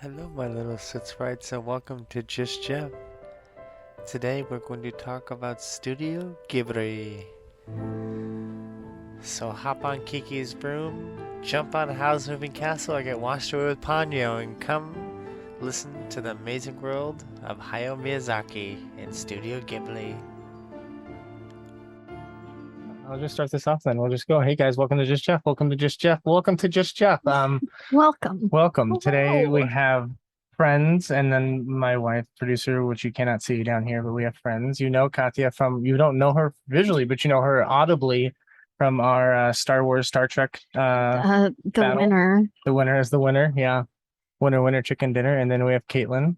Hello, my little soot sprites, and welcome to Just Jeff. Today we're going to talk about Studio Ghibli. So hop on Kiki's broom, jump on Howl's Moving Castle, or get washed away with Ponyo, and come listen to the amazing world of Hayao Miyazaki in Studio Ghibli. I'll just start this off then. We'll just go. Hey guys, welcome to Just Jeff. Welcome to Just Jeff. Welcome to Just Jeff. Welcome. Welcome. Today Hello. we have friends and then my wife, producer, which you cannot see down here, but we have friends. You know Catya from, you don't know her visually, but you know her audibly from our Star Wars, Star Trek The battle. winner. The winner is the winner. Yeah. Winner, chicken dinner. And then we have Caitlyn.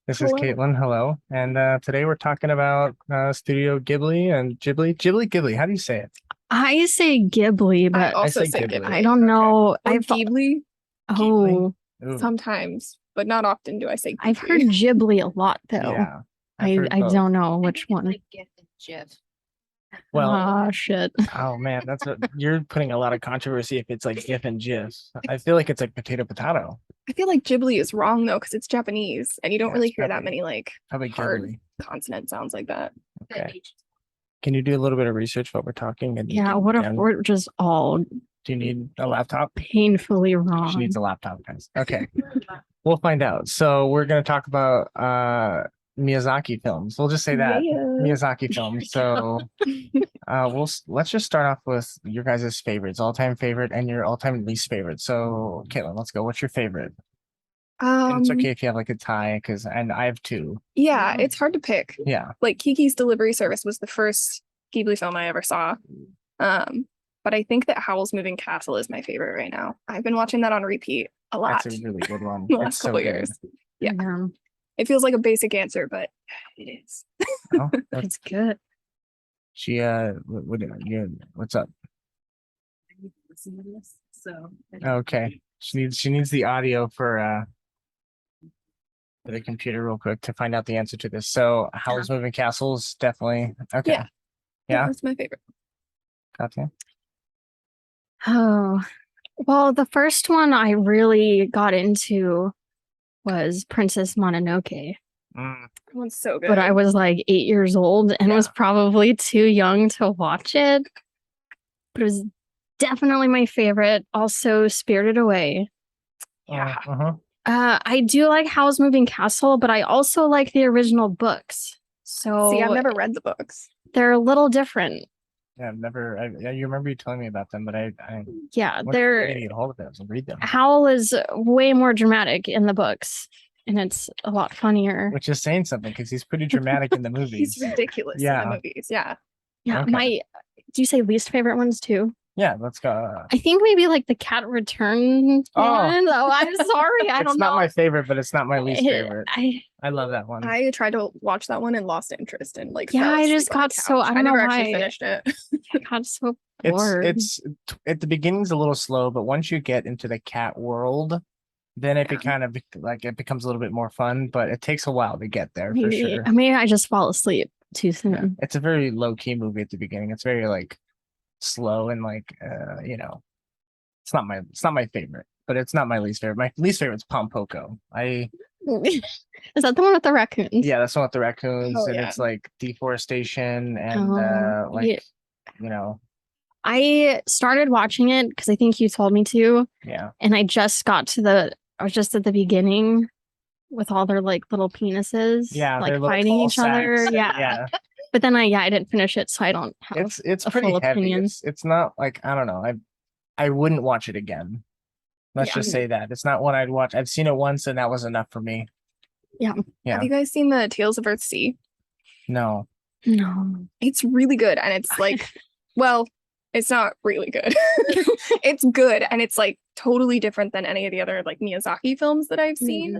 This is Caitlyn. Hello. And today we're talking about Studio Ghibli and Ghibli. How do you say it? I say Ghibli, but I also say say Ghibli. Ghibli. I don't know. Or I've Ghibli. oh, Ooh. Sometimes, but not often do I say Ghibli. I've heard Ghibli a lot though. Yeah. I don't know which one. Like GIF and GIF. Well, Oh shit. oh man, you're putting a lot of controversy if it's like GIF and GIF. I feel like it's like potato. I feel like Ghibli is wrong though, because it's Japanese and you don't Yeah, really it's hear that Japanese. many like How about hard Ghibli? consonant sounds like that. Okay. Can you do a little bit of research while we're talking? And Yeah, what if we're just all do you need a laptop? painfully wrong? She needs a laptop, guys. Okay. We'll find out. So we're gonna talk about Miyazaki films. We'll just say that. Yeah. Miyazaki films. So let's just start off with your guys' favorites, all-time favorite and your all-time least favorite. So Caitlin, let's go. What's your favorite? And it's okay if you have like a tie, and I have two. Yeah, it's hard to pick. Yeah. Like Kiki's Delivery Service was the first Ghibli film I ever saw. But I think that Howl's Moving Castle is my favorite right now. I've been watching that on repeat a lot That's a really good one. the It's last so couple good. years. Yeah. Yeah, It feels like a basic answer, but it is. Oh, that's, it's good. she what's up? So Okay. She needs the audio for the computer real quick to find out the answer to this. So Howl's Moving Castles definitely okay. Yeah. Yeah. That's my favorite. Katya? Oh, well, the first one I really got into was Princess Mononoke, Mm, That one's so good. but I was like 8 years old and was Yeah. probably too young to watch it. But it was definitely my favorite. Also, Spirited Away. Yeah. uh-huh. I do like Howl's Moving Castle, but I also like the original books. So See, I've never read the books. they're a little different. Yeah, yeah, you remember you telling me about them, but I Yeah, when they're did I get a hold of them and read them, Howl is way more dramatic in the books, and it's a lot funnier. which is saying something because he's pretty dramatic in the movies. He's ridiculous in Yeah. the movies. Yeah. Yeah, Okay. do you say least favorite ones too? Yeah, let's go. I think maybe like the cat return Oh. one. Oh, I'm sorry. I It's don't not know. my favorite, but it's not my least It- favorite. I love that one. I tried to watch that one and lost interest and like Yeah, fell I asleep just on the got so- couch. I don't know never actually why. finished it. I got so bored. It's at the beginning's a little slow, but once you get into the cat world, then it becomes a little bit more fun, but it takes a while to get there for sure. Maybe I just fall asleep too soon. Yeah. It's a very low key movie at the beginning. It's very like slow and like it's not my favorite, but it's not my least favorite. My least favorite is Pompoko. Is that the one with the raccoons? Yeah, that's the one with the raccoons, Oh, and yeah. it's like deforestation and Oh, yeah. you know, I started watching it because I think you told me to, yeah. and I was just at the beginning with all their like little penises, Yeah, like they're little fighting ball each other. sacks. Yeah. Yeah. But then I didn't finish it, so I don't have It's a pretty full heavy. opinion. It's not like, I don't know. I wouldn't watch it again. Let's Yeah. just say that. It's not one I'd watch. I've seen it once and that was enough for me. Yeah. Yeah. Have you guys seen the Tales of Earthsea? No. No. It's really good. And it's like, well, it's not really good. It's good. And it's like totally different than any of the other like Miyazaki films that I've seen.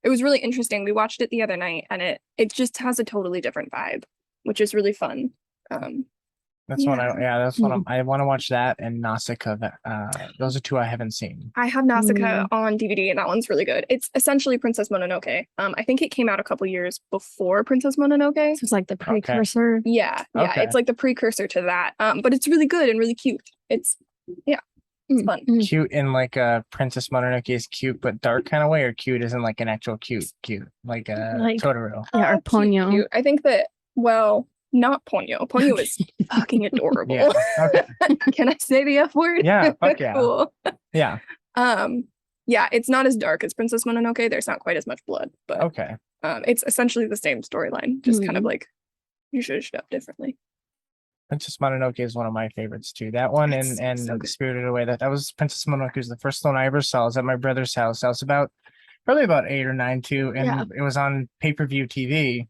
It was really interesting. We watched it the other night and it just has a totally different vibe, which is really fun. That's Yeah. one I want to watch that and Nausicaa. Those are two I haven't seen. I have Nausicaa on DVD and that one's really good. It's essentially Princess Mononoke. I think it came out a couple years before Princess Mononoke. So it's like the precursor. Yeah, Okay. it's like the precursor to that. But it's really good and really cute. It's It's fun. Cute in like a Princess Mononoke is cute but dark kind of way, or cute isn't like an actual cute like Totoro. Yeah, or Ponyo. Cute. I think that, well, not Ponyo. Ponyo is fucking adorable. Yeah. Okay. Can I say the F word? Yeah. Fuck yeah. Cool. Yeah. Yeah, it's not as dark as Princess Mononoke. There's not quite as much blood, but Okay. it's essentially the same storyline, just kind of like you should have stuff differently. Princess Mononoke is one of my favorites too. That one and so good. Spirited Away. That was Princess Mononoke was the first one I ever saw. I was at my brother's house. I was probably about 8 or 9 too, and it was on pay-per-view TV.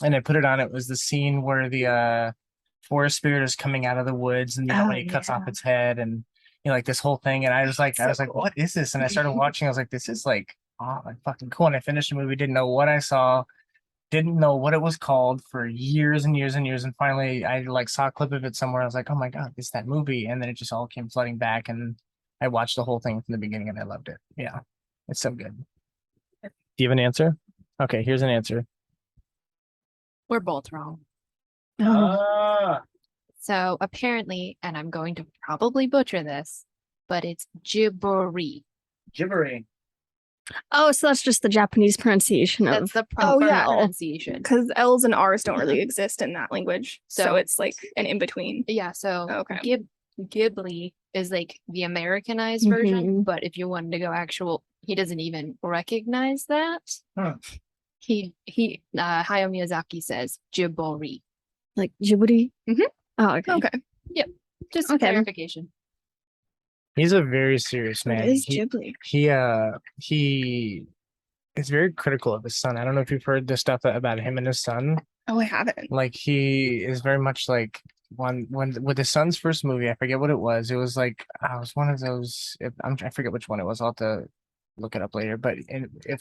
And I put it on. It was the scene where the forest spirit is coming out of the woods, and when he cuts off its head, and like this whole thing. And I was like, cool. What is this? And I started watching. I was like, this is like, like fucking cool. And I finished the movie, didn't know what I saw, didn't know what it was called for years and years and years. And finally, I like saw a clip of it somewhere. I was like, oh my god, it's that movie. And then it just all came flooding back, and I watched the whole thing from the beginning, and I loved it. Yeah, it's so good. Do you have an answer? Okay, here's an answer. We're both wrong. So apparently, and I'm going to probably butcher this, but it's Ghibli. Gibbery. Oh, so that's just the Japanese pronunciation of. That's the proper yeah. pronunciation. Because L's and R's don't really exist in that language. So it's like an in-between. Yeah, so Okay. Ghibli is like the Americanized version, but if you wanted to go actual, he doesn't even recognize that. Huh. He Hayao Miyazaki says Ghibli. Like Ghibli? Mhm. Oh, okay. Okay. Just Okay. clarification. He's a very serious man. It is Ghibli. He is very critical of his son. I don't know if you've heard the stuff about him and his son. Oh, I haven't. Like he is very much like when with his son's first movie, I forget what it was. It was like I was one of those. I forget which one it was. I'll have to look it up later. But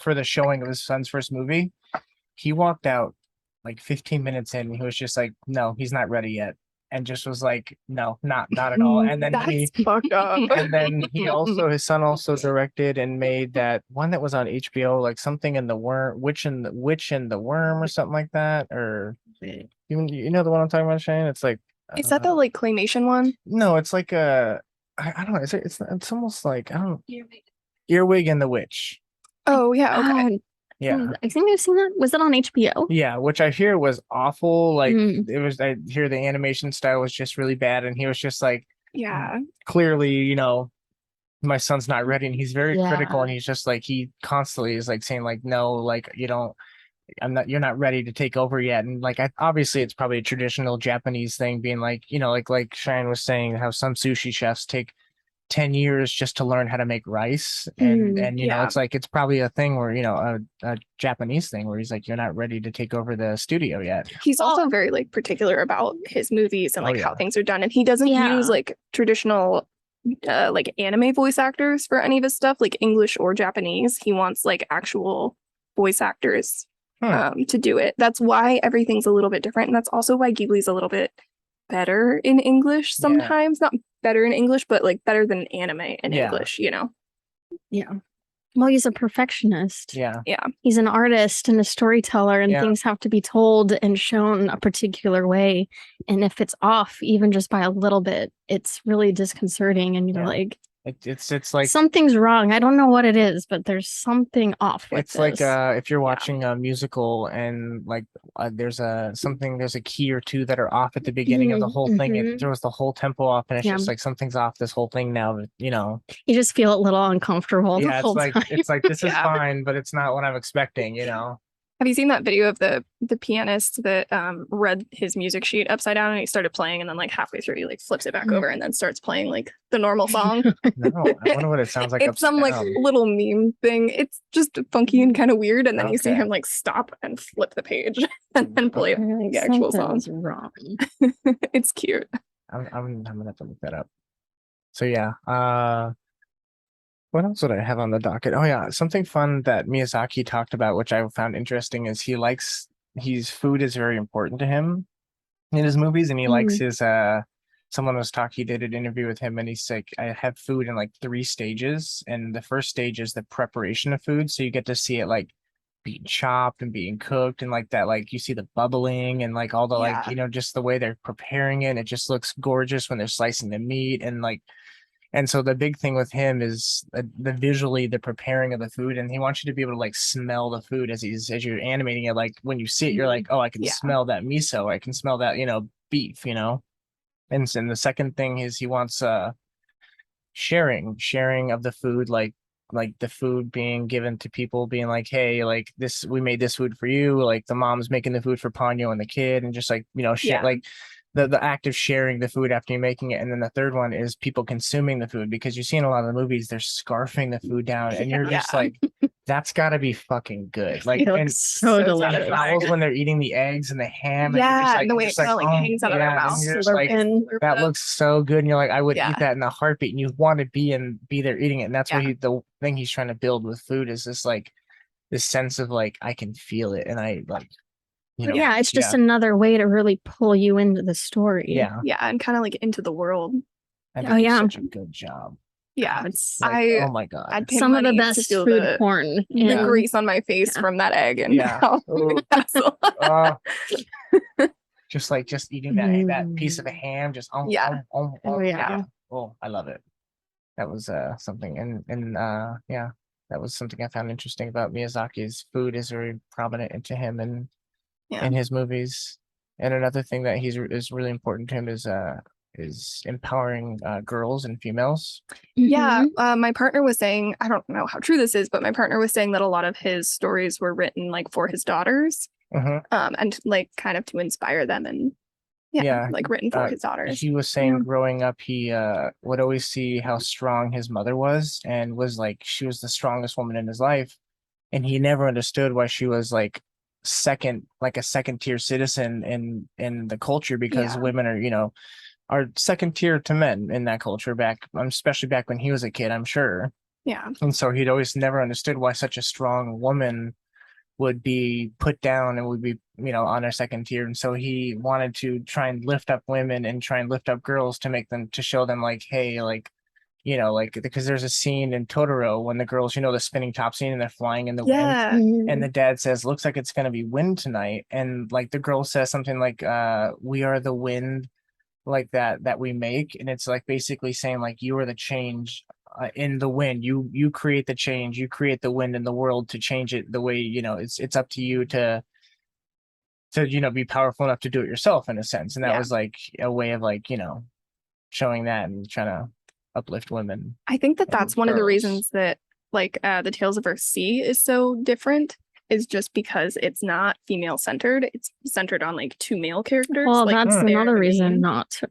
for the showing of his son's first movie, he walked out like 15 minutes in. And he was just like, no, he's not ready yet. And just was like, no, not at all. And then That's fucked up. and then his son also directed and made that one that was on HBO, like something in the witch and the worm or something like that. Or you know the one I'm talking about, Cheyenne? It's like Is that the like claymation one? no, it's like I don't know. It's almost like I don't know. Earwig and the Witch. Oh yeah, okay. Yeah. I think I've seen that. Was it on HBO? Yeah, which I hear was awful. Like it was, I hear the animation style was just really bad, and he was just like, Yeah. clearly, my son's not ready, and he's very critical, and he's just like he constantly is like saying like, no, like you're not ready to take over yet, and like obviously it's probably a traditional Japanese thing, being like like Cheyenne was saying, how some sushi chefs take 10 years just to learn how to make rice, and it's like it's probably a thing where a Japanese thing where he's like, you're not ready to take over the studio yet. He's also very like particular about his movies and like how things are done, and he doesn't use like traditional like anime voice actors for any of his stuff, like English or Japanese. He wants like actual voice actors to do it. That's why everything's a little bit different, and that's also why Ghibli's a little bit better in English sometimes. Not better in English, but like better than anime in English, Yeah. Well, he's a perfectionist. Yeah. He's an artist and a storyteller, and things have to be told and shown a particular way. And if it's off, even just by a little bit, it's really disconcerting. And you're like, it's like something's wrong. I don't know what it is, but there's something off with it's like this. if you're watching a musical and like there's a key or two that are off at the beginning of the whole thing, it throws the whole tempo off, and it's just like something's off this whole thing now. You just feel a little uncomfortable the whole time. It's like this is fine, but it's not what I'm expecting. Have you seen that video of the pianist that read his music sheet upside down, and he started playing, and then like halfway through he like flips it back over and then starts playing like the normal song? No, I wonder what it sounds like. It's some like little meme thing. It's just funky and kind of weird, and then you see him like stop and flip the page and then play the actual song. Wrong. It's cute. I'm gonna have to look that up. So yeah, what else would I have on the docket? Oh yeah, something fun that Miyazaki talked about, which I found interesting, is his food is very important to him in his movies, and he likes his someone he did an interview with him, and he's like, I have food in like 3 stages, and the first stage is the preparation of food, so you get to see it like being chopped and being cooked, and like that, like you see the bubbling and like all the like just the way they're preparing it just looks gorgeous when they're slicing the meat, and like And so the big thing with him is the visually the preparing of the food, and he wants you to be able to like smell the food as you're animating it. Like when you see it, you're like, oh, I can smell that miso, I can smell that, beef, And the second thing is he wants sharing of the food, like the food being given to people, being like, hey, like this, we made this food for you, like the mom's making the food for Ponyo and the kid, and just like share, like the act of sharing the food after you're making it. And then the third one is people consuming the food, because you see in a lot of the movies they're scarfing the food down, and you're just like, that's got to be fucking good. Like, and so delicious. owls when they're eating the eggs and the ham, and the way it kind of hangs out of their mouth. You're just like, that looks so good, and you're like, I would eat that in a heartbeat, and you want to be there eating it. And that's what the thing he's trying to build with food is this like this sense of like, I can feel it, and I like, it's just another way to really pull you into the story. And kind of like into the world. Such a good job. It's like, oh my god, some of the best food porn. The grease on my face from that egg and just eating that piece of a ham, just oh, I love it. That was something, and that was something I found interesting about Miyazaki's food is very prominent into him and in his movies. And another thing that is really important to him is empowering girls and females. My partner was saying, I don't know how true this is, but my partner was saying that a lot of his stories were written like for his daughters, and like kind of to inspire them, and like written for his daughters. He was saying growing up he would always see how strong his mother was, and was like, she was the strongest woman in his life, and he never understood why she was like a second tier citizen in the culture, because women are second tier to men in that culture especially back when he was a kid, I'm sure. And so he'd always never understood why such a strong woman would be put down and would be on a second tier. And so he wanted to try and lift up women and try and lift up girls to show them like, hey, like, like, because there's a scene in Totoro when the girls, the spinning top scene, and they're flying in the wind, and the dad says, looks like it's going to be wind tonight, and like the girl says something like, we are the wind, like that we make. And it's like basically saying like, you are the change in the wind, you create the change, you create the wind in the world to change it the way it's up to you to be powerful enough to do it yourself, in a sense. And that was like a way of like showing that and trying to uplift women. I think that's one of the reasons that like the Tales of Earthsea is so different, is just because it's not female centered. It's centered on like two male characters. Well, like, that's another reason not to.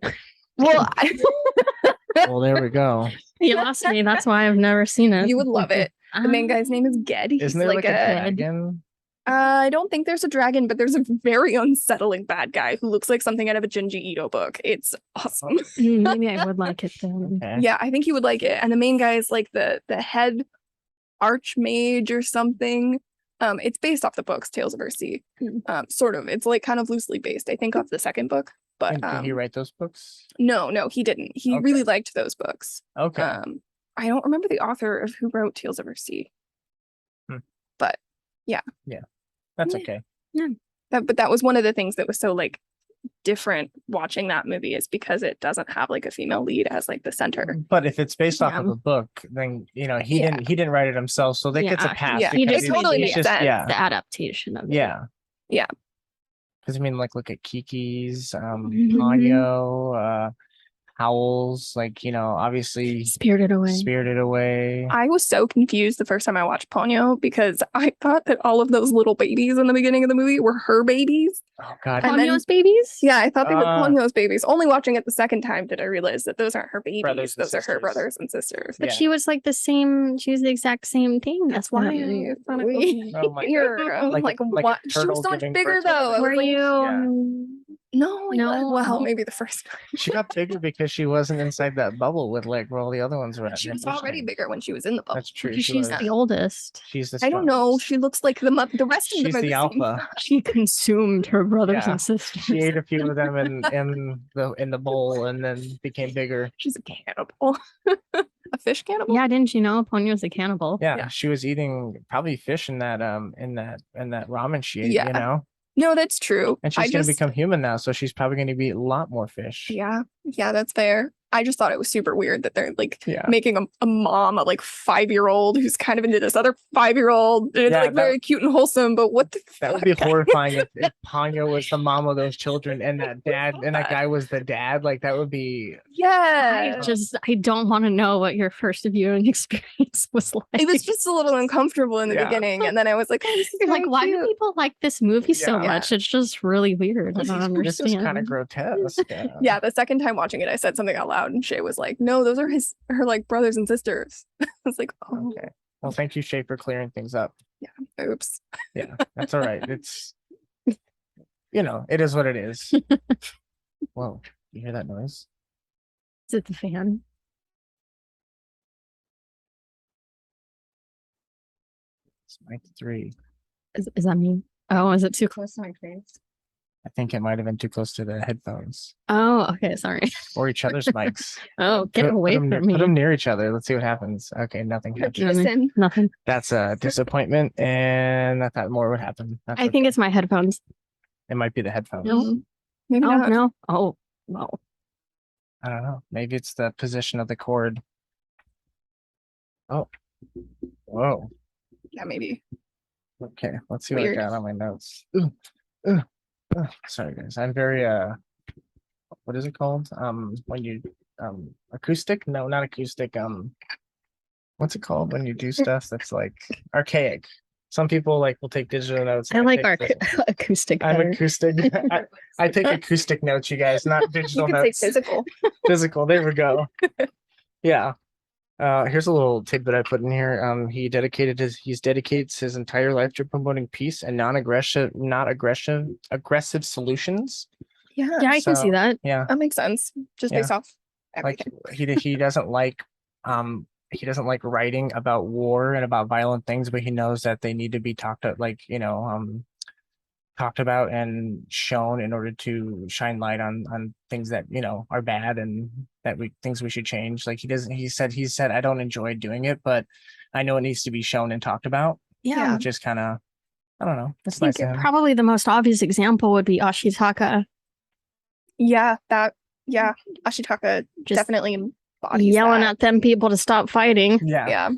Well, well, there we go. You lost me. That's why I've never seen it. You would love it. The main guy's name is Ged. He's Isn't there like a dragon? I don't think there's a dragon, but there's a very unsettling bad guy who looks like something out of a Junji Ito book. It's awesome. Maybe I would like it then. Okay. Yeah, I think you would like it. And the main guy is like the head archmage or something. It's based off the books Tales of Earthsea. Sort of. It's like kind of loosely based, I think, off the second book. But did he write those books? No, he didn't. He really liked those books. Okay. I don't remember the author of who wrote Tales of Earthsea. But yeah. That's okay. But that was one of the things that was so like different watching that movie, is because it doesn't have like a female lead as like the center. But if it's based off of a book, then he didn't write it himself, so that gets a pass. Yeah, he just totally makes sense. The adaptation of it. Yeah. Because I mean, like, look at Kiki's, Ponyo, Howl's, like, obviously Spirited Away. I was so confused the first time I watched Ponyo, because I thought that all of those little babies in the beginning of the movie were her babies. Oh God. Ponyo's babies? Yeah, I thought they were Ponyo's babies. Only watching it the second time did I realize that those aren't her babies. Those are her brothers and sisters. But she was like she was the exact same thing. That's why I thought it was weird. Like what? She was so much bigger though. Were you? No. Well, maybe the first time. She got bigger because she wasn't inside that bubble with like where all the other ones were. She was already bigger when she was in the bubble. That's true. She's the oldest. She's the I don't know. She looks like the rest of them. She's the alpha. She consumed her brothers and sisters. She ate a few of them in the bowl and then became bigger. She's a cannibal. A fish cannibal? Yeah, didn't you know Ponyo's a cannibal? Yeah, she was eating probably fish in that ramen she ate, No, that's true. And she's gonna become human now, so she's probably gonna eat a lot more fish. Yeah. Yeah, that's fair. I just thought it was super weird that they're like Yeah. making a mom a like 5-year-old who's kind of into this other 5-year-old. And it's Yeah, like very cute and wholesome, but what the That would fuck? be horrifying if Ponyo was the mom of those children and that guy was the dad. Like that would be Yeah. I don't want to know what your first viewing experience was like. It was just a little uncomfortable in the Yeah. beginning. And then I was like, oh, this is You're like, very why do cute. people like this movie so Yeah. much? It's just really weird. I don't this is kind of understand. grotesque. Yeah, the second time watching it, I said something out loud and Shay was like, no, those are her like brothers and sisters. I was like, oh, Okay. Well, thank you, Shay, for clearing things up. oops. Yeah, that's all right. It's it is what it is. Whoa, you hear that noise? Is it the fan? It's mic 3. Is that me? Oh, is it too close to my face? I think it might have been too close to the headphones Oh, okay, sorry. or each other's mics. Oh, get away them from me. Put them near each other. Let's see what happens. Okay, nothing happened. Listen. Nothing. That's a disappointment, and I thought more would happen. That's I think it's my headphones. it might be the headphones. No. Maybe Oh, not. no. Oh, no. I don't know. Maybe it's the position of the cord. Oh, whoa. Yeah, maybe. Okay, let's see what Weird. I got on my notes. Sorry guys, I'm very what is it called? When you acoustic? No, not acoustic. What's it called when you do stuff that's like archaic? Some people like will take digital notes. I like take our acoustic I'm better. acoustic. I take acoustic notes, you guys, not You digital could say notes. physical. Physical. There we go. Yeah. Here's a little tidbit I put in here. He dedicates his entire life to promoting peace and non-aggressive aggressive solutions. Yeah, Yeah, I can see So, that. Yeah. that makes sense. Just Yeah. based off Like everything. he doesn't like writing about war and about violent things, but he knows that they need to be talked about and shown in order to shine light on things that are bad and things we should change. Like he said I don't enjoy doing it, but I know it needs to be shown and talked about, Yeah. which is kind of, I don't know, I it's nice to think him. probably the most obvious example would be Ashitaka Yeah, Ashitaka just definitely embodies yelling that. at them people to stop fighting. Yeah. Yeah.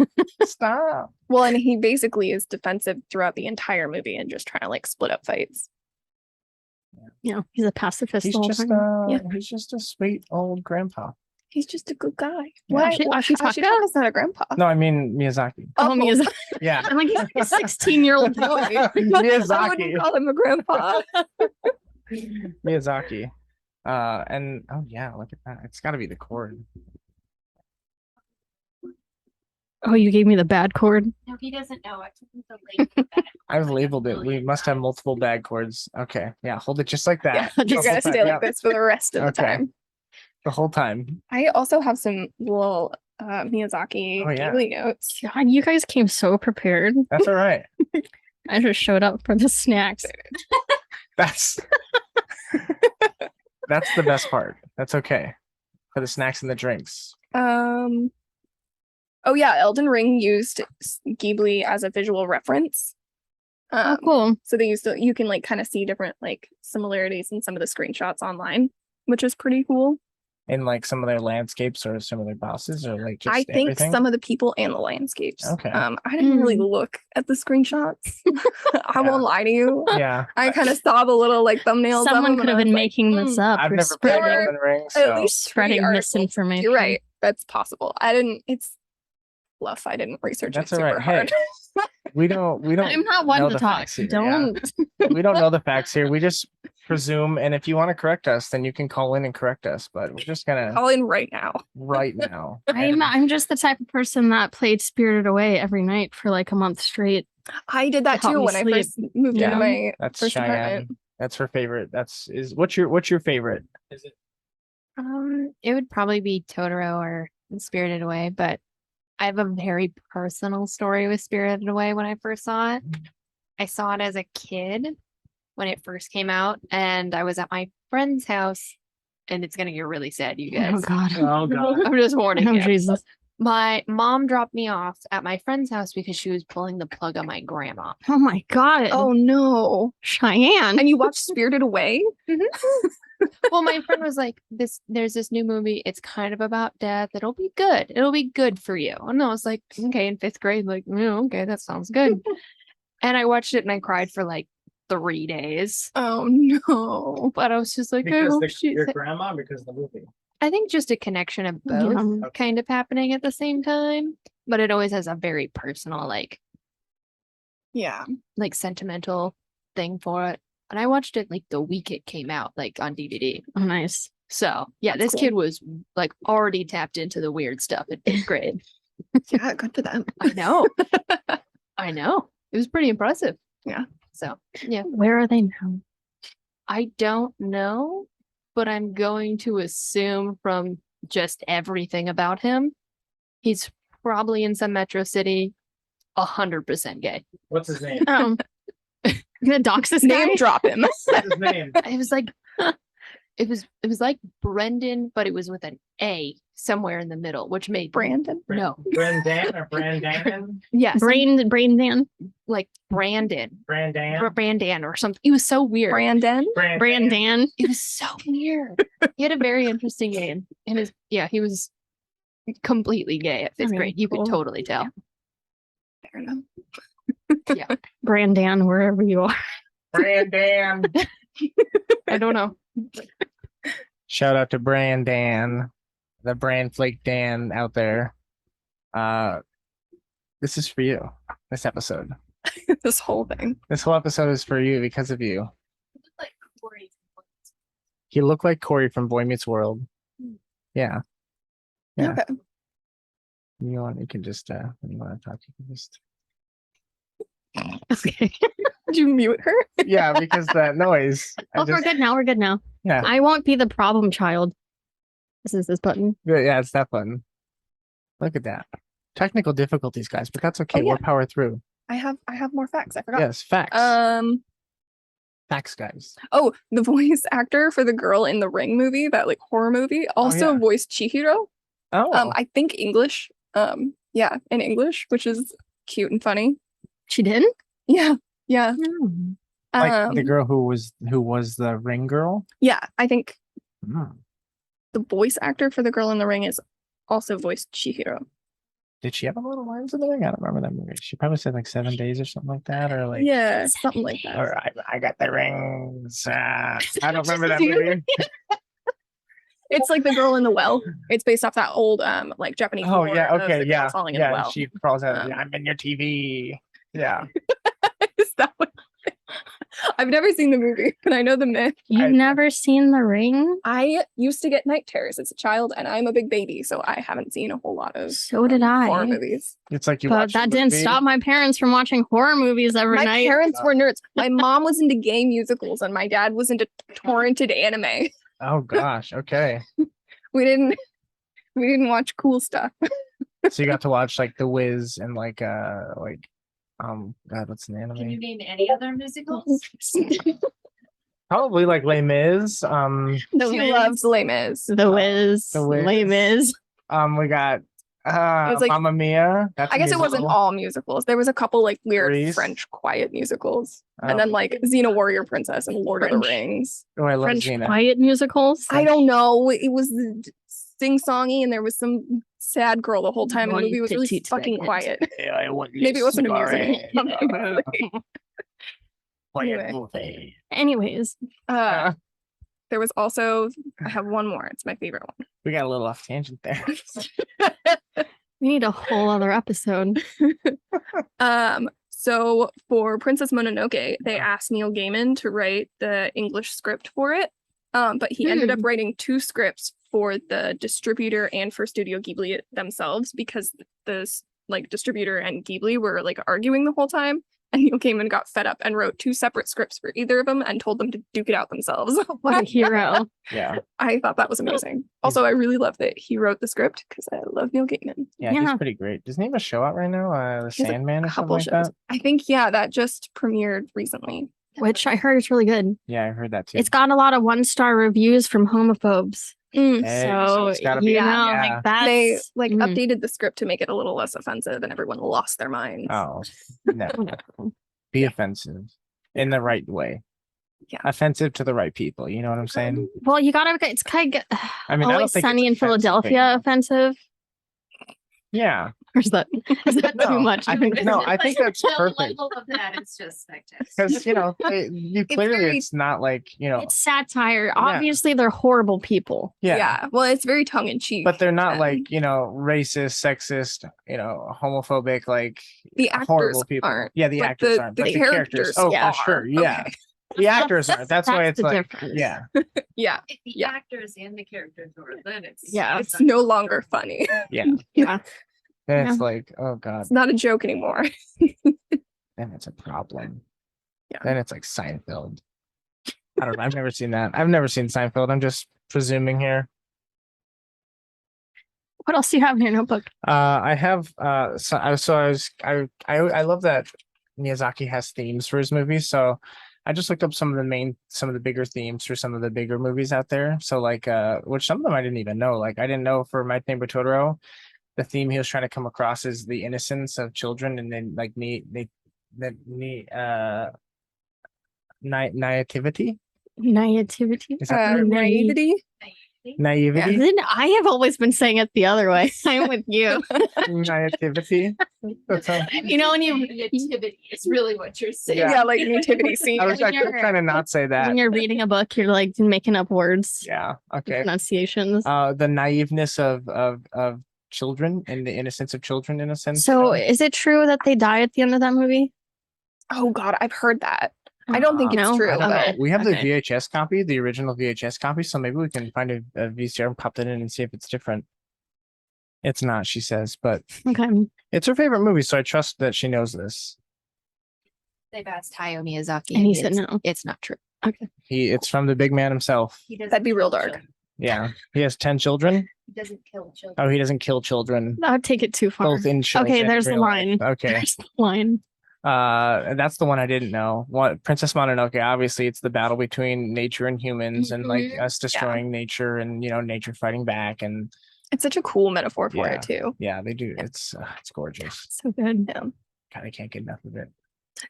Stop. Well, and he basically is defensive throughout the entire movie and just trying to like split up fights. He's a pacifist He's the whole just time. he's just a sweet old grandpa. He's just a good guy. Yeah. Why? Ashitaka? Ashitaka's not a grandpa. No, I mean Miyazaki. Oh, Miyazaki. Yeah. I'm like, he's like a 16-year-old boy. I Miyazaki. wouldn't call him a grandpa. Miyazaki. And oh yeah, look at that. It's got to be the cord. Oh, you gave me the bad cord. No, he doesn't know. I took him to label that. I've labeled it. We must have multiple bag cords. Okay, yeah, hold it just like that. Yeah, The you're whole gonna time. stay like Yeah, this for the rest of the Okay. time. the whole time. I also have some little Miyazaki Oh, yeah. Ghibli notes. God, you guys came so prepared. That's all right. I just showed up for the snacks. That's that's the best part. That's okay for the snacks and the drinks. Oh yeah, Elden Ring used Ghibli as a visual reference. Oh, cool. So they used to, you can like kind of see different like similarities in some of the screenshots online, which is pretty cool. In like some of their landscapes or some of their bosses or like just I think everything. some of the people and the landscapes. Okay. I didn't really look at the screenshots. I won't lie to you. Yeah. I kind of saw the little like thumbnails. Someone of them could have and been I was making this up. I've or never played spreading, Elden Ring, at so least spreading 3 articles. misinformation. You're right. That's possible. It's fluff. I didn't research That's it all super right. Hey, hard. we don't I'm not one know to the talk. facts here, Don't. we don't know the facts here. We just presume, and if you want to correct us, then you can call in and correct us. But we're just gonna Call in right now. right now. I'm just the type of person that played Spirited Away every night for like a month straight. I did that Help too me when I sleep. first moved Yeah. into my That's first Cheyenne. apartment. That's her favorite. What's your favorite? Is it It would probably be Totoro or Spirited Away, but I have a very personal story with Spirited Away when I first saw it. I saw it as a kid when it first came out, and I was at my friend's house, and it's gonna get really sad, you guys. Oh God. Oh god. I'm just warning Oh you. Jesus. My mom dropped me off at my friend's house because she was pulling the plug on my grandma. Oh my God. Oh no. Cheyenne. And you watched Spirited Away? Well, my friend was like, there's this new movie. It's kind of about death. It'll be good. It'll be good for you. And I was like, okay, in 5th grade, like, okay, that sounds good. And I watched it and I cried for like 3 days. Oh no. But I was just like, Your grandma, because the movie. I think just a connection of both kind of happening at the same time. But it always has a very personal, like sentimental thing for it. And I watched it like the week it came out, like on DVD. Oh, nice. So yeah, this kid was like already tapped into the weird stuff in 5th grade. Yeah, good for them. I know. I know. It was pretty impressive. Yeah. So yeah. Where are they now? I don't know, but I'm going to assume from just everything about him, he's probably in some metro city, 100% gay. What's his name? You gonna dox this Name guy? drop him. What's his name? It was like it was like Brendan, but it was with an A somewhere in the middle, which made Brandon. no Brendan or Brandan? yes Brain Dan. like Brandon Brandan. or Brandan or something. It was so weird. Brandon. Brandon. It was so weird. He had a very interesting name, and he was completely gay at 5th Okay, grade. You cool. could totally tell. Fair enough. Yeah, Brandon, wherever you are. Brandan. I don't know. Shout out to Brandan, the Brand Flake Dan out there. This is for you. This episode. This whole thing. This whole episode is for you because of you. He looked like Corey from Boy Meets World. Yeah. Yeah. Okay. You can just when you want to talk, you can just Okay. Did you mute her? yeah, because that noise. Oh, we're good now. We're good now. Yeah. I won't be the problem child. This is this button. Yeah, it's that button. Look at that. Technical difficulties, guys, but that's okay. Oh, yeah. We'll power through. I have more facts. I forgot. Yes, facts. Facts, guys. Oh, the voice actor for the girl in the Ring movie, that like horror movie, also yeah. voiced Chihiro. Oh. I think English. Yeah, in English, which is cute and funny. She did? Yeah. Yeah. Like the girl who was the Ring girl? Yeah, I think Hmm. the voice actor for the girl in the Ring is also voiced Chihiro. Did she have a little lines in the Ring? I don't remember that movie. She probably said like 7 days or something like that, or like Yeah, something like that. or I got the rings. I don't remember that movie. It's like the girl in the well. It's based off that old like Japanese. Oh horror yeah, of okay, the girl yeah, falling in the yeah. well. She crawls out. Um, I'm in your TV. Yeah. Is that what? I've never seen the movie, but I know the myth. You've never seen The Ring? I used to get night terrors as a child, and I'm a big baby, so I haven't seen a whole lot of So did horror I. movies. It's like you. But watch that the didn't movie. stop my parents from watching horror movies every My night. parents were nerds. My mom was into gay musicals, and my dad was into torrented anime. Oh gosh. Okay. We didn't watch cool stuff. So you got to watch like The Wiz and like God, what's an anime? Can you name any other musicals? Probably like Les Mis. She loves Les Mis. The Wiz. The Wiz. Les Mis. We got was like- Mamma Mia. That's I a guess it wasn't musical. all musicals. There was a couple like weird Grease. French quiet musicals, and Oh. then like Xena Warrior Princess and Lord of the French. Rings. Oh, I love French Xena. quiet musicals. I don't know. It was sing-songy, and there was some sad girl the whole time, and the One movie was really petite fucking second. quiet. Yeah, I want Maybe it wasn't a cigarette. musical. Quiet Anyway. movie. Anyways, There was also, I have one more. It's my favorite one. We got a little off tangent there. we need a whole other episode. So for Princess Mononoke, they asked Neil Gaiman to write the English script for it. But he ended up writing 2 scripts for the distributor and for Studio Ghibli themselves, because the like distributor and Ghibli were like arguing the whole time. And Neil Gaiman got fed up and wrote 2 separate scripts for either of them and told them to duke it out themselves. What a hero. Yeah. I thought that was amazing. Also, I really love that he wrote the script because I love Neil Gaiman. Yeah, Yeah. he's pretty great. Doesn't he have a show out right now? The He has a Sandman or something Couple like shows. that? I think, yeah, that just premiered recently. Which I heard is really good. Yeah, I heard that too. It's got a lot of 1-star reviews from homophobes. So it's gotta be, you know, yeah. like that's They like updated the script to make it a little less offensive, and everyone lost their minds. Oh, no. Be offensive in the right way. Yeah. Offensive to the right people. You know what I'm saying? well, you gotta. It's kind of. I mean, I don't Always think Sunny in it's offensive, Philadelphia but- offensive. Yeah. Or is that No, too much? I think that's perfect. level of that is just spectacular. Because you clearly very- it's not like It's satire. Obviously, they're horrible people. yeah. Well, it's very tongue in cheek. But they're not like, racist, sexist, homophobic, like the actors horrible people. aren't. Yeah, the but actors aren't. But the characters. Oh, are. for sure. Yeah. Okay. The actors aren't. That's why it's the like, difference. yeah. Yeah. If the Yeah. actors and the characters were, then it's It's no longer funny. Yeah. Yeah. Then it's like, oh God. It's not a joke anymore. Then it's a problem. Yeah. Then it's like Seinfeld. I don't know. I've never seen that. I've never seen Seinfeld. I'm just presuming here. What else do you have in your notebook? I have I love that Miyazaki has themes for his movies. So I just looked up some of the bigger themes for some of the bigger movies out there. So like which some of them I didn't even know. Like I didn't know for My Neighbor Totoro, the theme he was trying to come across is the innocence of children, and then like naivety. Naivety. Is that the word? Naivety. Naivety? Then I have always been saying it the other way. I'm with you. Naivety. That's how, You know, when you nativity is really what you're saying. Yeah. Like nativity scene. I was When actually trying to not say that. when you're reading a book, you're like making up words, Yeah. Okay. pronunciations. The naiveness of children and the innocence of children in a sense. So, is it true that they die at the end of that movie? Oh God, I've heard that. I don't think it's No? true. I don't know. Okay. We have the Okay. VHS copy, the original VHS copy, so maybe we can find a VCR and pop that in and see if it's different. It's not, she says, but Okay. it's her favorite movie, so I trust that she knows this. They've asked Hayao Miyazaki, And he said it's- no. It's not true. It's from the big man himself. He doesn't That'd be real kill dark. children. Yeah, he has 10 children. He doesn't kill children. Oh, he doesn't kill children. That would take it too far. Both in shows. Okay, and there's the real line. life. Okay. There's the line. That's the one I didn't know. What Princess Mononoke, obviously it's the battle between nature and humans, and like us destroying nature and nature fighting back, and It's such a cool metaphor for Yeah. it too. yeah, they do. It's gorgeous. So good. Yeah. God, I can't get enough of it.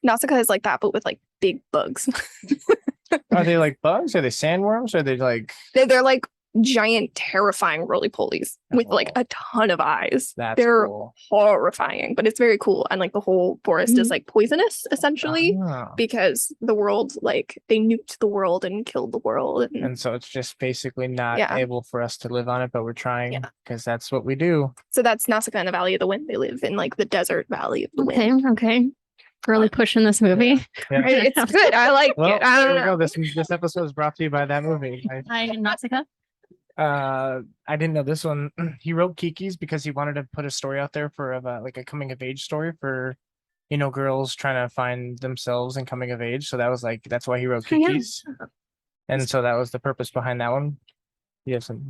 Nausicaa is like that, but with like big bugs. Are they like bugs? Are they sandworms? Are they like They're like giant, terrifying roly-polies with like Oh. a ton of eyes. that's They're cool. horrifying, but it's very cool. And like the whole forest is like poisonous essentially Ah. because the world, like they nuked the world and killed the world. And And so it's just basically not Yeah. able for us to live on it, but we're trying Yeah. because that's what we do. so that's Nausicaa in the Valley of the Wind. They live in like the desert Valley of the Wind. Okay. Really pushing this movie. Yeah. It's good. I like Well, it. I there don't we know. go. This episode is brought to you by that movie. Hi, Nausicaa. I didn't know this one. He wrote Kiki's because he wanted to put a story out there for like a coming of age story for girls trying to find themselves and coming of age. So that's why he wrote Oh, yeah. Kiki's. And so that was the purpose behind that one. You have some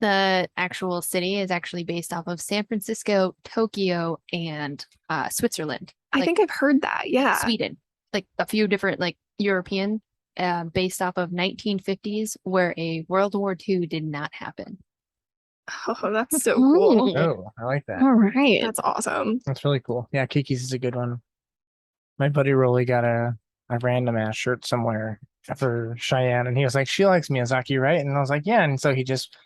The actual city is actually based off of San Francisco, Tokyo, and Switzerland. I Like, think I've heard that. Yeah. Sweden, like a few different like European, based off of 1950s, where a World War II did not happen. Oh, that's so cool. Ooh. Oh, I like that. All right. That's awesome. That's really cool. Yeah, Kiki's is a good one. My buddy Rolly got a random ass shirt somewhere for Cheyenne, and he was like, "She likes Miyazaki, right?" And I was like, "Yeah." And so he just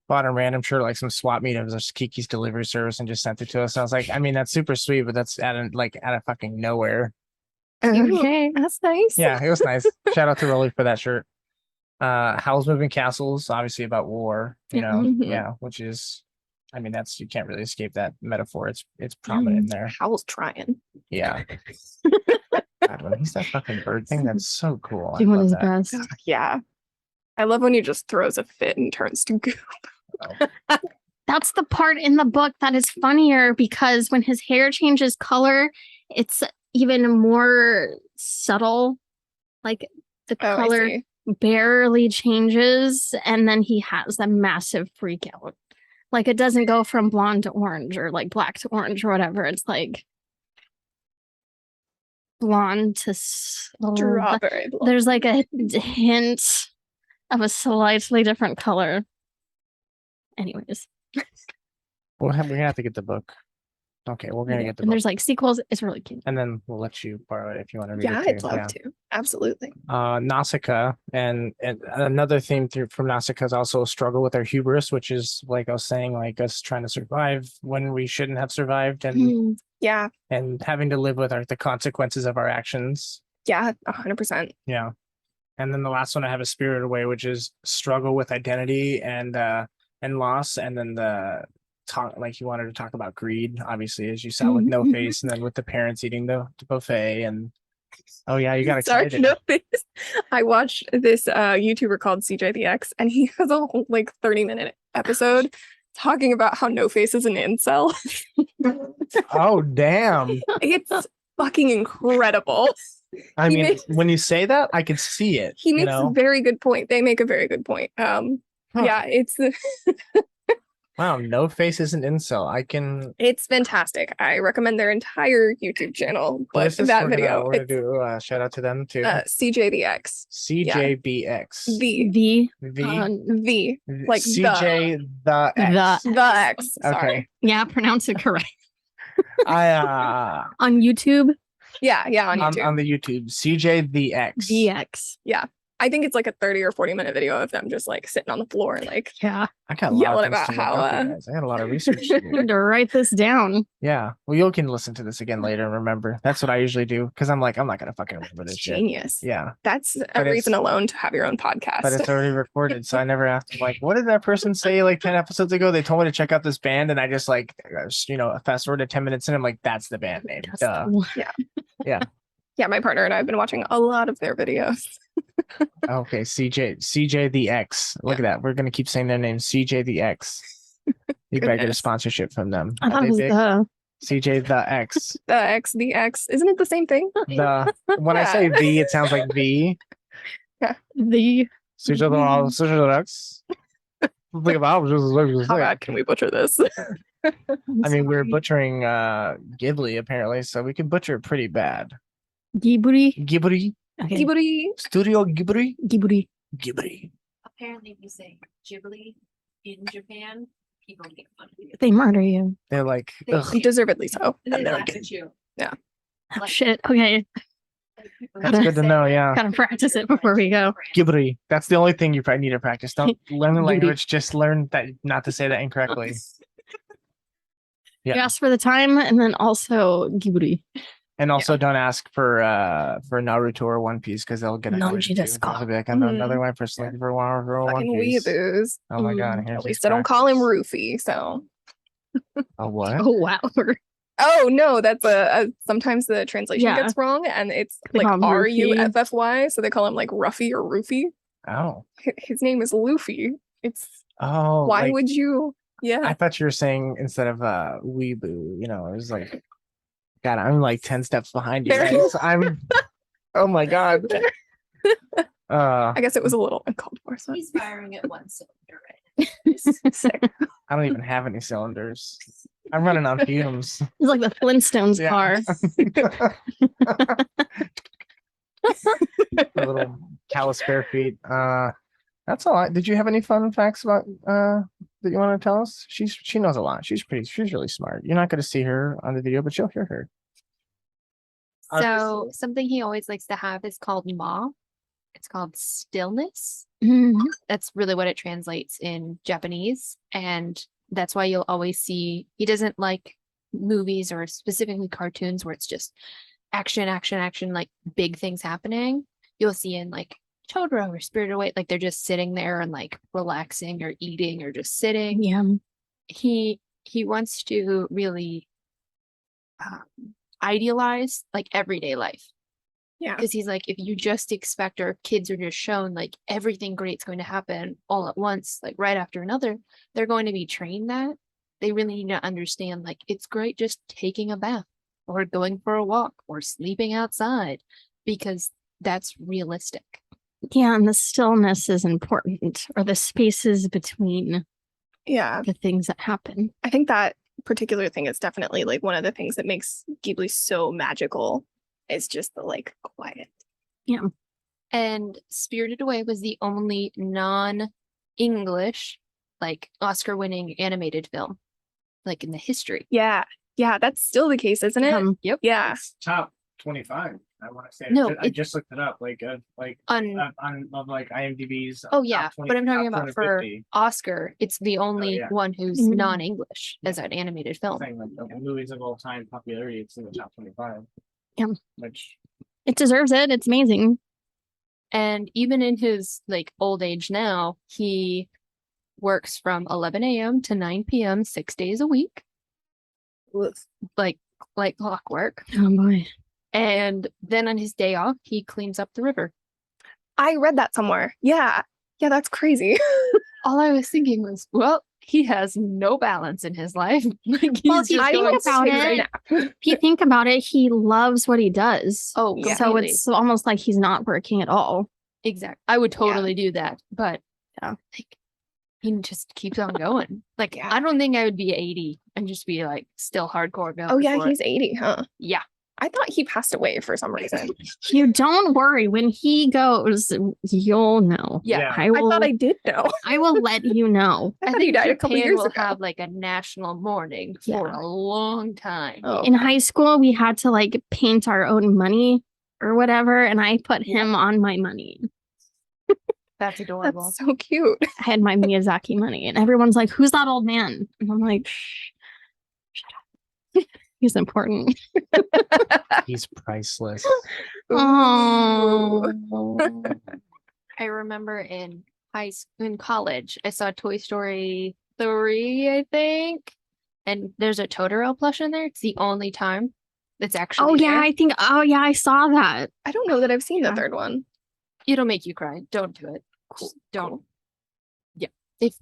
bought a random shirt, like some swap meet of this Kiki's delivery service, and just sent it to us. And I was like, I mean, that's super sweet, but that's out of fucking nowhere. Okay. That's nice. Yeah, it was nice. Shout out to Rolly for that shirt. Howl's Moving Castles, obviously about war, Mhm. yeah, which is, I mean, you can't really escape that metaphor. It's prominent in there. Howl's trying. Yeah. God, when he's that fucking bird thing, that's so cool. I Doing love his that. best. Yeah. I love when he just throws a fit and turns to goo. That's the part in the book that is funnier because when his hair changes color, it's even more subtle. Like the Oh, I color see. barely changes, and then he has a massive freak out. Like it doesn't go from blonde to orange or like black to orange or whatever. It's like blonde to Strawberry blonde. there's like a hint of a slightly different color. Anyways. We're gonna have to get the book. Okay, we're gonna get the And book. there's like sequels. It's really cute. And then we'll let you borrow it if you want to read Yeah, it. I'd love to. Absolutely. Nausicaa and another theme from Nausicaa is also a struggle with our hubris, which is like I was saying, like us trying to survive when we shouldn't have survived, and Yeah. and having to live with the consequences of our actions. Yeah, 100%. Yeah. And then the last one I have is Spirited Away, which is struggle with identity and loss, and then the talk, like you wanted to talk about greed, obviously, as you saw with No Face, and then with the parents eating the buffet, and oh yeah, you got excited. Sorry, No Face. I watched this YouTuber called CJ the X, and he has a whole like 30-minute episode talking about how No Face is an incel. Oh damn! It's fucking incredible. I mean, when you say that, I can see it. He makes a very good point. They make a very good point. Yeah, it's wow, No Face is an incel. It's fantastic. I recommend their entire YouTube channel. But that video, we're gonna do a shout out to them too. CJ the X. CJBX. V. Like CJ the X. The X. Sorry. Okay. Yeah, pronounce it correct. On YouTube. Yeah, on YouTube. On the YouTube, CJ the X. DX. Yeah. I think it's like a 30 or 40-minute video of them just like sitting on the floor and like I got yelling about how I got a lot of research to do. to write this down. Yeah. Well, you can listen to this again later and remember. That's what I usually do because I'm like, I'm not gonna fucking remember this shit. Genius. Yeah. That's a reason alone to have your own podcast. But it's already recorded, so I never have to like, what did that person say like 10 episodes ago? They told me to check out this band, and I just like, fast forward to 10 minutes, and I'm like, that's the band name. Duh. Yeah. Yeah, my partner and I have been watching a lot of their videos. Okay, CJ the X. Look at that. We're gonna keep saying their name, CJ the X. You better get a sponsorship from them. I thought it was the CJ the X. The X. Isn't it the same thing? When I say V, it sounds like V. Yeah. The CJ the X. How bad can we butcher this? I mean, we're butchering Ghibli apparently, so we can butcher it pretty bad. Ghibli. Okay. Ghibli. Studio Ghibli. Ghibli. Apparently, if you say Ghibli in Japan, people make fun of you. They murder you. They're like, Deservedly so. They laugh at you. Yeah. Oh, shit. Okay. That's good to know. Yeah. Gotta practice it before we go. Ghibli. That's the only thing you probably need to practice. Don't learn the language. Just learn that not to say that incorrectly. You ask for the time, and then also Ghibli. And also don't ask for Naruto or One Piece because they'll get annoyed too. They'll be like, I'm another one person looking for One Piece. Weeaboos. Oh my god. At least I don't call him Rufy, so. A what? Oh wow. Oh no, that's sometimes the translation gets wrong, and it's like RUFFY, so they call him like Ruffy or Rufy. Oh. His name is Luffy. It's why would you? Yeah. I thought you were saying instead of weeboo, it was like, God, I'm like 10 steps behind you guys. Oh my god. I guess it was a little uncalled for. So. He's firing at one cylinder right now. I don't even have any cylinders. I'm running on fumes. It's like the Flintstones car. A little callous bare feet. That's all. Did you have any fun facts about that you want to tell us? She knows a lot. She's really smart. You're not going to see her on the video, but you'll hear her. So something he always likes to have is called ma. It's called stillness. That's really what it translates in Japanese. And that's why you'll always see, he doesn't like movies or specifically cartoons where it's just action, like big things happening. You'll see in like Totoro or Spirited Away, like they're just sitting there and like relaxing or eating or just sitting. Yeah. He wants to really idealize like everyday life. Yeah. Because he's like, if you just expect, or kids are just shown like everything great's going to happen all at once, like right after another, they're going to be trained that. They really need to understand like it's great just taking a bath or going for a walk or sleeping outside because that's realistic. Yeah, and the stillness is important, or the spaces between the things that happen. I think that particular thing is definitely like one of the things that makes Ghibli so magical. Is just the like quiet. Yeah. And Spirited Away was the only non-English, like Oscar-winning animated film, like in the history. Yeah. Yeah, that's still the case, isn't it? Yep. Yeah. It's top 25. I want to say. No, I just looked it up. On IMDb's. Oh yeah, top 20 but I'm talking top about for 250 Oscar, it's the only yeah. one who's Mhm. non-English as an animated film. thing, like movies of all time popularity. It's in the top 25. Yeah. Which It deserves it. It's amazing. And even in his like old age now, he works from 11 a.m. to 9 p.m. 6 days a week, like clockwork. Oh boy. And then on his day off, he cleans up the river. I read that somewhere. Yeah. Yeah, that's crazy. All I was thinking was, well, he has no balance in his life. Like Well, he's if you just think going about straight it, if you think about it, he loves what he does. Oh, Yeah. So completely. it's almost like he's not working at all. Exactly. I would totally do that, but Yeah. like he just keeps on going. Like Yeah. I don't think I would be 80 and just be like still hardcore going. Oh, yeah, for it. he's 80, huh? Yeah. I thought he passed away for some reason. You don't worry. When he goes, you'll know. Yeah. I I will. thought I did know. I will let you know. I thought he died a couple Japan years will ago. have like a national mourning for Yeah. a long time. Oh. In high school, we had to like paint our own money or whatever, and I put him on my money. That's adorable. That's so cute. I had my Miyazaki money, and everyone's like, "Who's that old man?" And I'm like, "Shh, shut up. He's important." he's priceless. Oh, I remember in college, I saw Toy Story 3, I think, and there's a Totoro plush in there. It's the only time that's actually oh yeah, there. I think. Oh yeah, I saw that. I don't know that I've seen the Yeah. third one. It'll make you cry. Don't do it. Just don't. Yeah. If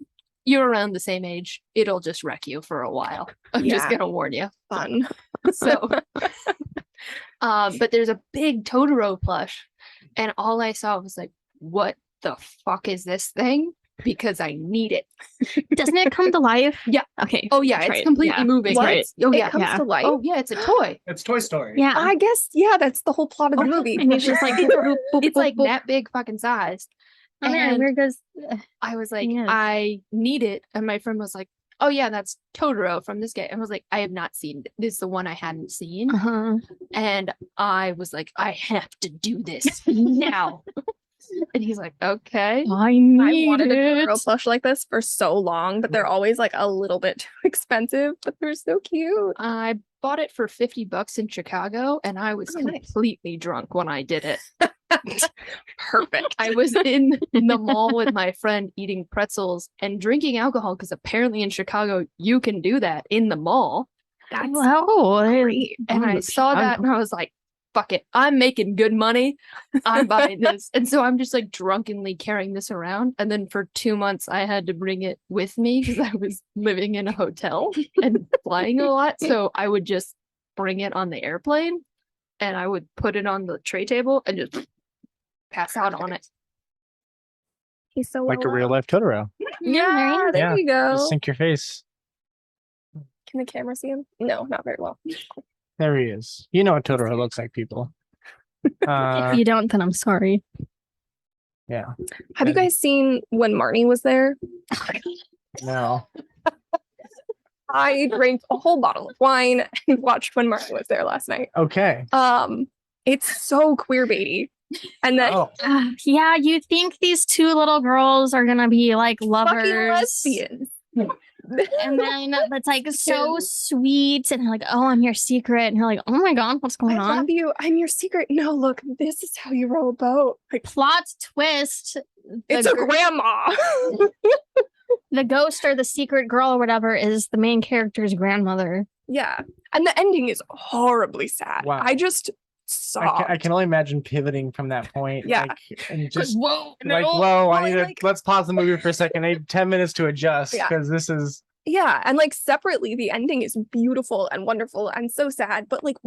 you're around the same age, it'll just wreck you for a while. I'm just Yeah. gonna warn you. Fun. So but there's a big Totoro plush, and all I saw was like, what the fuck is this thing? Because I need it. Doesn't it come to life? Yeah. Okay. Oh yeah, That's it's right. completely Yeah. moving. What? It's- Oh It yeah. comes yeah. to life. Oh yeah, it's a toy. It's Toy Story. Yeah. I guess, yeah, that's the whole plot of the movie. And he's just like, boop, boop, boop, It's boop, like boop. that big fucking size. Oh, yeah, And where goes? I was like, Yes. I need it. And my friend was like, oh yeah, that's Totoro from this guy. I was like, I have not seen it. This is the one I hadn't seen. Uh-huh. And I was like, I have to do this now. And he's like, okay. I I need wanted a it. Totoro plush like this for so long, but they're always like a little bit too expensive, but they're so cute. I bought it for $50 in Chicago, and I was Oh, nice. completely drunk when I did it. Perfect. I was in the mall with my friend eating pretzels and drinking alcohol because apparently in Chicago you can do that in the mall. That's Well, great. And I saw that and I was like, fuck it, I'm making good money. I'm buying this. And so I'm just like drunkenly carrying this around. And then for 2 months, I had to bring it with me because I was living in a hotel and flying a lot. So I would just bring it on the airplane and I would put it on the tray table and just pass out on it. He's so Like a well real life Totoro. Yeah, there Yeah, you go. Just sink your face. Can the camera see him? No, not very well. There he is. You know what Totoro looks like, people. if you don't, then I'm sorry. Yeah. Have you guys seen when Marnie was there? No. I drank a whole bottle of wine and watched when Marnie was there last night. Okay. It's so queerbaity. And then Oh, Yeah, you think these two little girls are gonna be like fucking lovers, lesbians. and then it's like so sweet, and they're like, "Oh, I'm your secret," and you're like, "Oh my god, what's going I on?" love you. I'm your secret. No, look, this is how you row a boat. Like, Plot twist: it's a grandma. the ghost or the secret girl or whatever is the main character's grandmother. Yeah. And the ending is horribly sad. Wow. I just saw. I can only imagine pivoting from that point. Yeah. Like, and just Whoa, like, whoa, I Well, need to like- let's pause the movie for a second. I need 10 minutes to adjust Yeah. because this is Yeah. And like separately, the ending is beautiful and wonderful and so sad. But like,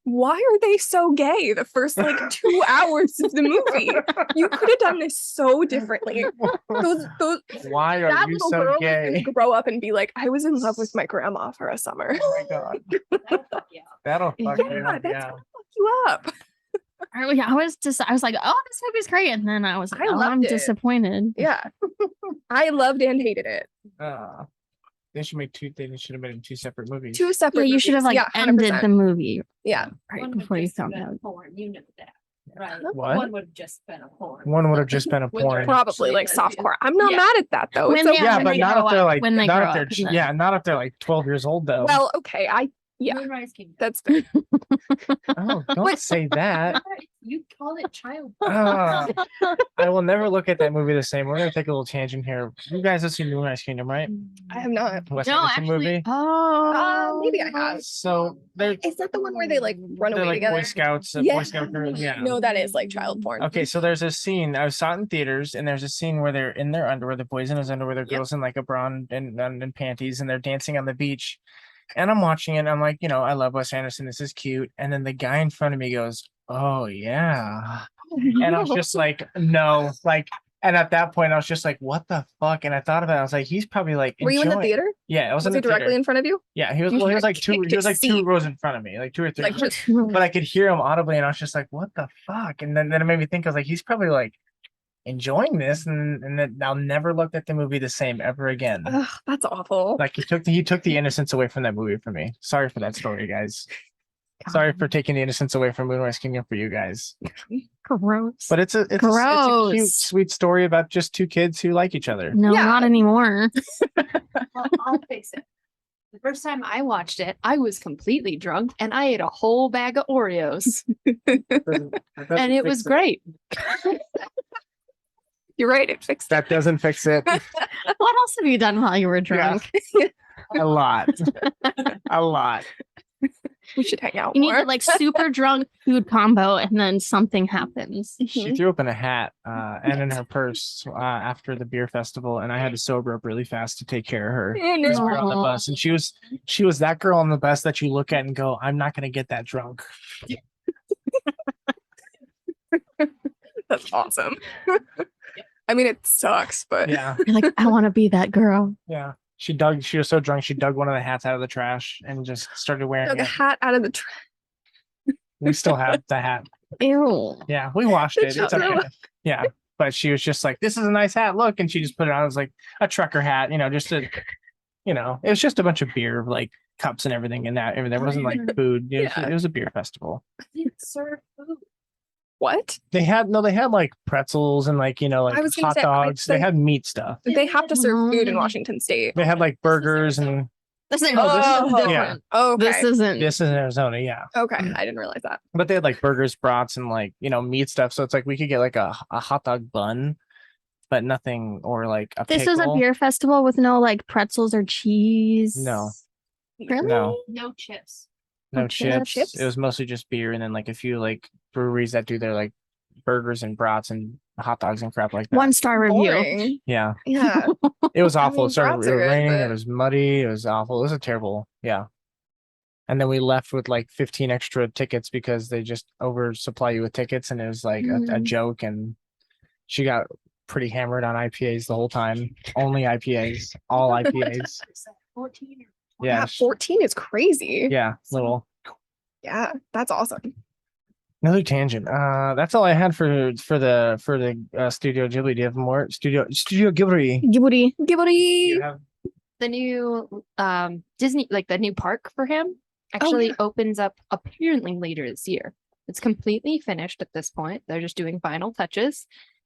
why are they so gay the first like 2 hours of the movie? You could have done this so differently. Those why are that you little so girl is gay? gonna grow up and be like, I was in love with my grandma for a summer. Oh my god. That'll fuck Yeah, you up. that's Yeah. fuck you up. I was like, oh, this movie's great, and then I was like, I'm disappointed. Yeah, I loved and hated it. They should make two. They should have made them two separate movies. Two separate. Yeah, you should have like ended the movie. Yeah, right before you found out. You know that. Right. What? One would have just been a porn. One would have just been a porn. Probably like softcore. I'm not mad at that though. When It's they- Yeah, when but they not grow if they're up, like when they not grow if they're up, and then- yeah, not if they're like 12 years old though. well, okay. Yeah, Moonrise Kingdom. that's fair. Oh, don't say that. You call it child. Ah, I will never look at that movie the same. We're gonna take a little tangent here. You guys have seen Moonrise Kingdom, right? I have not. Wes No, Anderson actually, movie. Maybe I have. So they're Is that the one where they like run away like together? Boy Scouts, Yeah. Boy Scout girls. Yeah. No, that is like child porn. Okay, so there's a scene I saw it in theaters, and there's a scene where they're in their underwear, the boys in his underwear, the Yep. girls in like a bra and panties, and they're dancing on the beach. And I'm watching it, and I'm like, I love Wes Anderson. This is cute. And then the guy in front of me goes, "Oh yeah," and I was just like, "No," like. And at that point, I was just like, "What the fuck?" And I thought about it. I was like, "He's probably like." Were you in the enjoying-" theater? Yeah, it was, Was in he the directly theater. in front of you? Yeah, he was. You Well, he should was like have two. kicked He was his like two seat. rows in front of me, like 2 or 3. Like just But I could hear him audibly, and I was just like, "What the fuck?" And then it made me think. I was like, "He's probably like enjoying this," and then I'll never look at the movie the same ever again. ugh, that's awful. Like he took the innocence away from that movie for me. Sorry for that story, guys. Sorry for taking the innocence away from Moonrise Kingdom for you guys. Gross. But it's a cute, Gross. sweet story about just two kids who like each other. No, Yeah. not anymore. Well, I'll face it. The first time I watched it, I was completely drunk and I ate a whole bag of Oreos. And it was great. You're right. It fixed it. That doesn't fix it. What else have you done while you were drunk? A lot. A lot. We should hang out You need more. to like super drunk food combo, and then something happens. She threw up in a hat and in her purse after the beer festival, and I had to sober up really fast to take care of her. Oh, Because we no. were on the bus, and she was that girl on the bus that you look at and go, "I'm not gonna get that drunk." That's awesome. I mean, it sucks, but Yeah, You're like, I want to be that girl. yeah. She was so drunk she dug one of the hats out of the trash and just started wearing took a it. hat out of the trash. We still have the hat. Ew. Yeah, we washed it. It's Shut okay. up. Yeah, but she was just like, "This is a nice hat. Look," and she just put it on as like a trucker hat. Just to, it was just a bunch of beer, like cups and everything in that. There wasn't like food. Yeah. It was a beer festival. Serve food. What? They had like pretzels and like like I was gonna hot say, I dogs. They think- had meat stuff. They have to serve food in Washington State. They had like burgers and This is, Oh, this is yeah. different. Oh, okay. This isn't. this is in Arizona, yeah. Okay, I didn't realize that. But they had like burgers, brats, and like meat stuff. So it's like we could get like a hot dog bun, but nothing or like a This is a pickle. beer festival with no like pretzels or cheese. No. Really? No. No chips. No Okay. chips. It was mostly just beer and then like a few like breweries that do their like burgers and brats and hot dogs and crap like that. 1-star review. Boring. Yeah. Yeah. It was I awful. mean, It started brats are good, raining. It but- was muddy. It was awful. It was a terrible. Yeah. And then we left with like 15 extra tickets because they just oversupply you with tickets and it was like a joke. And she got pretty hammered on IPAs the whole time. Only IPAs. All IPAs. 14 Yeah. Yeah, 14 is crazy. Yeah. Little. Yeah, that's awesome. Another tangent. That's all I had for the Studio Ghibli. Do you have more? Studio Ghibli. Ghibli. Do Ghibli. you have- The new Disney, like the new park for him, actually yeah. opens up apparently later this year. It's completely finished at this point. They're just doing final touches.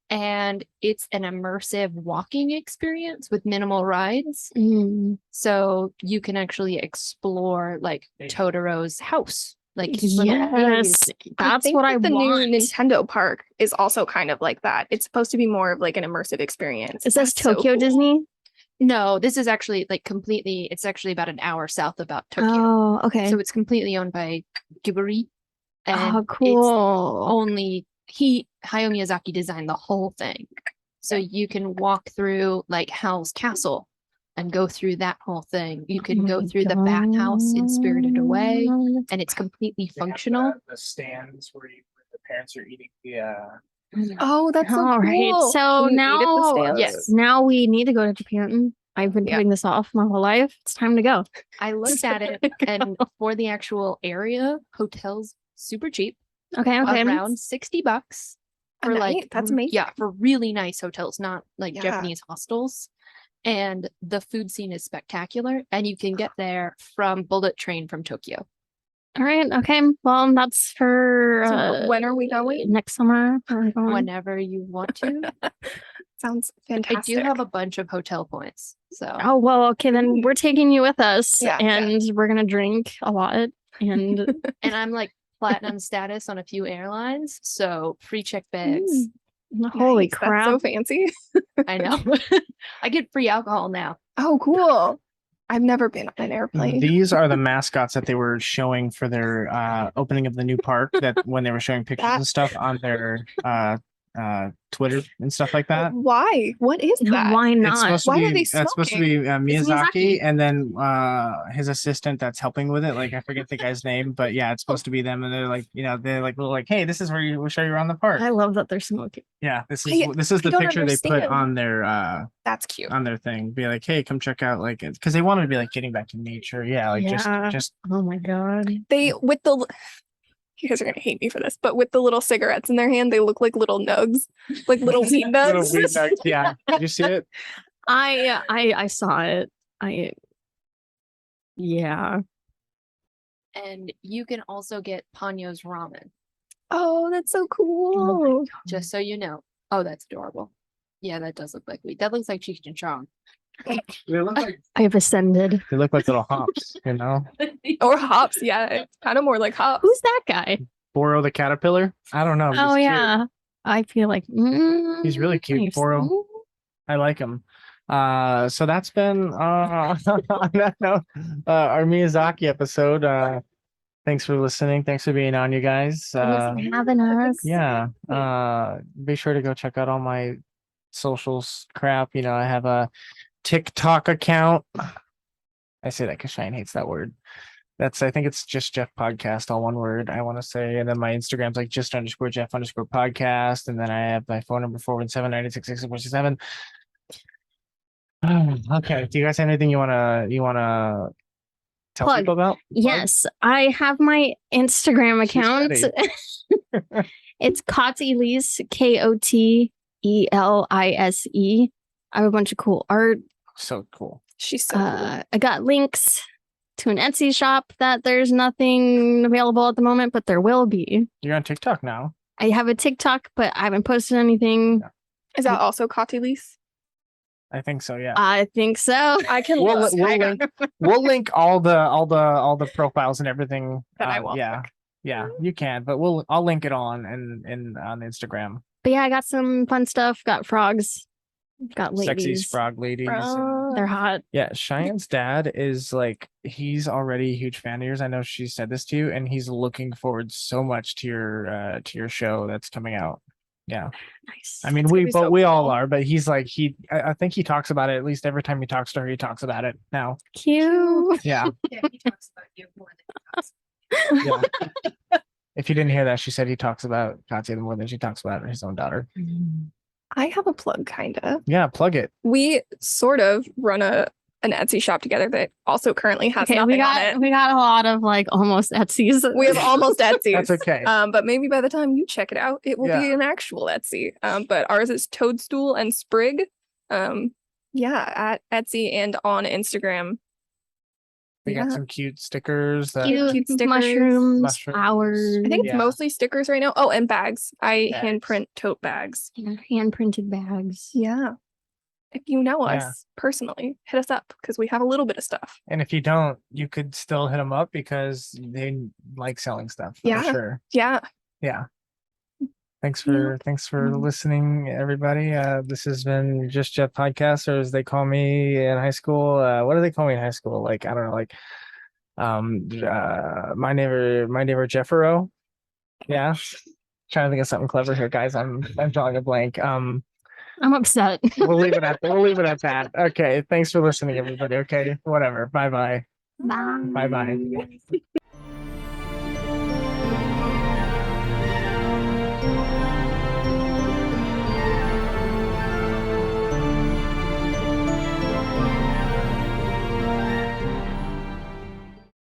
And it's an immersive walking experience with minimal rides. Mm. So you can actually explore like Totoro's house. Like his little Yes, maze. that's think what that I the want. new Nintendo park is also kind of like that. It's supposed to be more of like an immersive experience. Is this That's so Tokyo cool. Disney? No, this is actually like completely, it's actually about an hour south about Tokyo. Oh, okay. So it's completely owned by Ghibli. And Oh, it's cool. only Hayao Miyazaki designed the whole thing. So you can walk through like Howl's Castle and go through that whole thing. You can go through the bathhouse in Spirited Away, and it's completely They have functional. The stands where the parents are eating the. Oh, that's so All right. cool. So Can you eat at the now, stands? Yes. now we need to go to Japan. I've been Yeah. putting this off my whole life. It's time to go. I looked at it, and for the actual area, hotels super cheap. Okay. around $60 A for night? like That's amazing. Yeah, for really nice hotels, not like Yeah. Japanese hostels. And the food scene is spectacular, and you can get there from bullet train from Tokyo. All right. Okay. Well, that's for So when are we going? next summer. We're going. Whenever you want to. Sounds I fantastic. do have a bunch of hotel points. So Oh, well, okay. Then we're taking you with us Yeah, and we're going to drink a lot. And and I'm like platinum status on a few airlines, so free check bags. holy Nice, crap. That's so fancy. I know. I get free alcohol now. Oh, cool. I've never been on an airplane. These are the mascots that they were showing for their opening of the new park. That when they were showing pictures and stuff on their Twitter and stuff like that. Why? What is that? Why It's not? supposed to Why be. are they It's supposed to smoking? be It's Miyazaki, Miyazaki. and then his assistant that's helping with it. Like I forget the guy's name, but yeah, it's supposed to be them. And they're like, they're like, little like, hey, this is where we'll show you around the park. I love that they're smoking. Yeah, this is I the don't picture they put understand. on their That's cute. thing. Be like, hey, come check out like because they wanted to be like getting back to nature. Yeah, like Yeah. just Oh my God. They with the you guys are gonna hate me for this, but with the little cigarettes in their hand, they look like little nugs, like little weed little nugs. weed nugs. Yeah, did you see it? I saw it. Yeah. And you can also get Ponyo's ramen, Oh, that's so cool. just so you know. Oh, that's adorable. Yeah, that does look like weed. That looks like Cheech and Chong. They look like I've ascended. little hops. Or hops, yeah. It's kind of more like hops. Who's that guy? Boro the caterpillar. I don't know. Oh he's cute. yeah. I feel like He's really cute, nice. Boro. I like him. So that's been on that note, our Miyazaki episode. Thanks for listening. Thanks for being on, you guys. Thanks for having us. Yeah. Be sure to go check out all my socials crap. I have a TikTok account. I say that because Cheyenne hates that word. I think it's just Jeff Podcast, all one word, I want to say. And then my Instagram's like just_Jeff_podcast. And then I have my phone number 417-986-6467. Okay. Do you guys have anything you wanna tell Plug. people about? Yes, I have my Instagram She's account. It's Kotelise, KOTELISE. I have a bunch of cool art. So cool. She's so cool. I got links to an Etsy shop that there's nothing available at the moment, but there will be. You're on TikTok now. I have a TikTok, but I haven't posted anything. Is that also Kotelise? I think so. Yeah. I think so. I can We'll, look. we'll Hang on. link. We'll link all the profiles and everything. That I will Yeah. Yeah, you can, but I'll link it on on Instagram. But yeah, I got some fun stuff. Got frogs. Got ladies. Sexy frog ladies. and- They're hot. Yeah, Cheyenne's dad is like he's already a huge fan of yours. I know she said this to you, and he's looking forward so much to your show that's coming out. Yeah, Nice. I mean It's gonna we be so all cool. are, but he's like I think he talks about it at least every time he talks to her. He talks about it now. Cute. Yeah, Yeah, he talks about you more than he talks. yeah. If you didn't hear that, she said he talks about Katya more than she talks about his own daughter. I have a plug, kinda. Yeah, plug it. We sort of run an Etsy shop together that also currently has Okay, nothing we got on it. we got a lot of like almost Etsy's. We have almost Etsy. That's okay. But maybe by the time you check it out, it will be Yeah. an actual Etsy. But ours is Toadstool and Sprig. Yeah, at Etsy and on Instagram. We got Yeah. some cute stickers. That, cute stickers. mushrooms, flowers. I think it's Yeah. mostly stickers right now. Oh, and bags. I Bags. hand print tote bags. hand printed bags. Yeah. If you know Yeah. us personally, hit us up because we have a little bit of stuff. And if you don't, you could still hit them up because they like selling stuff. For Yeah. sure. Yeah. Yeah. Thanks for Mhm. listening, everybody. This has been Just Jeff Podcast, or as they call me in high school. What do they call me in high school? Like I don't know, like my neighbor Jeffero. Yeah. Trying to think of something clever here, guys. I'm drawing a blank. I'm upset. We'll leave it at that. Okay. Thanks for listening, everybody. Okay. Whatever. Bye bye. Bye. Bye bye.